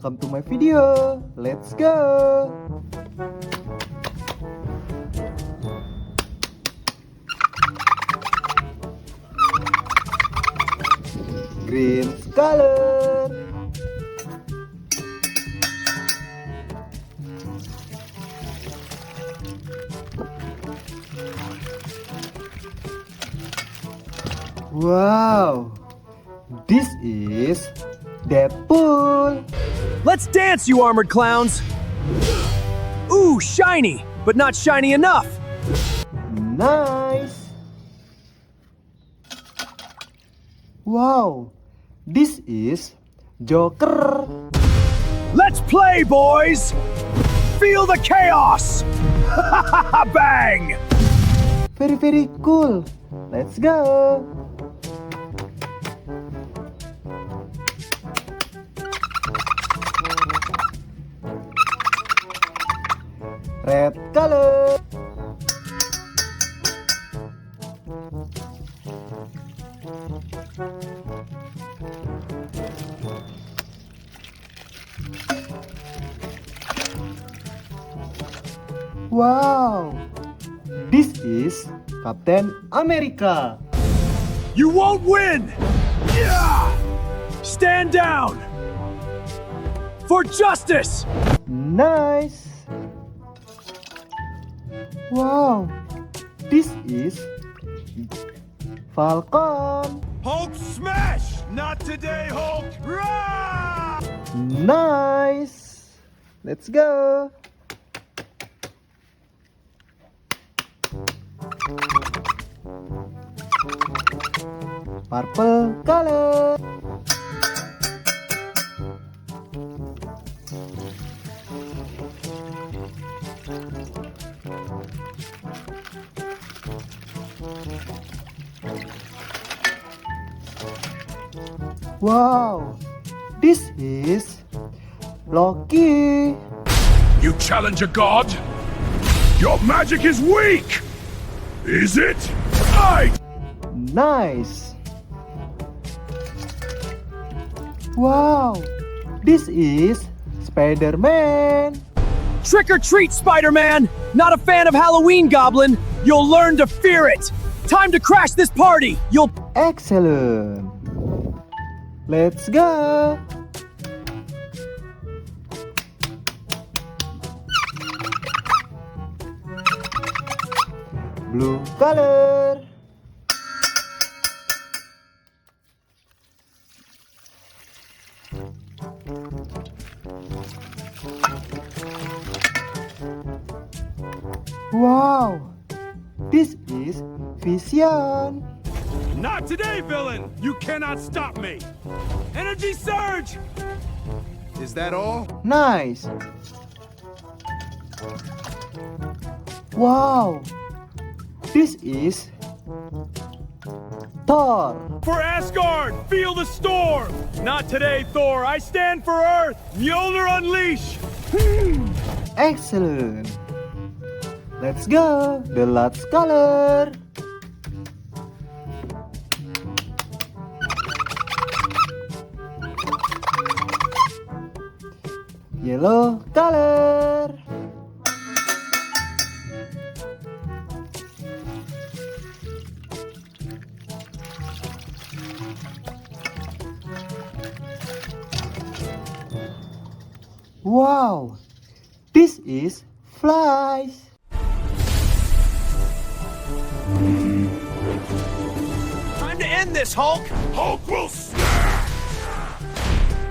welcome to my video. Let's go. Green color. Wow, this is Deadpool. Let's dance, you armored clowns! Ooh, shiny, but not shiny enough! Nice. Wow, this is Joker. Let's play, boys! Feel the chaos! Bang! Very cool. Let's go. Red color. Wow, this is Captain America. You won't win! Yeah! Stand down! For justice! Nice. Wow, this is Falcon. Hulk smash! Not today, Hulk! Rah! Nice. Let's go. Purple color. Wow, this is Loki. You challenge a god? Your magic is weak! Is it? Nice. Wow, this is Spider-Man. Trick or treat, Spider-Man! Not a fan of Halloween, Goblin! You'll learn to fear it! Time to crash this party! You'll... Excellent. Let's go. Blue color. Wow, this is Vision. Not today, villain! You cannot stop me! Energy surge! Is that all? Nice. Wow, this is Thor. For Asgard, feel the storm! Not today, Thor! I stand for Earth! Mjolnir unleash! Excellent. Let's go. The last color. Yellow color. Wow, this is flies. Time to end this, Hulk! Hulk will snap!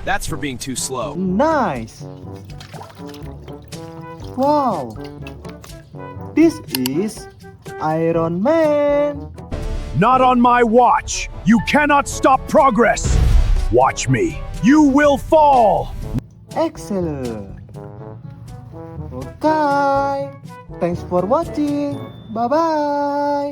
That's for being too slow. Nice. Wow, this is Iron Man. Not on my watch! You cannot stop progress! Watch me. You will fall! Excellent. Okay, thanks for watching. Bye bye.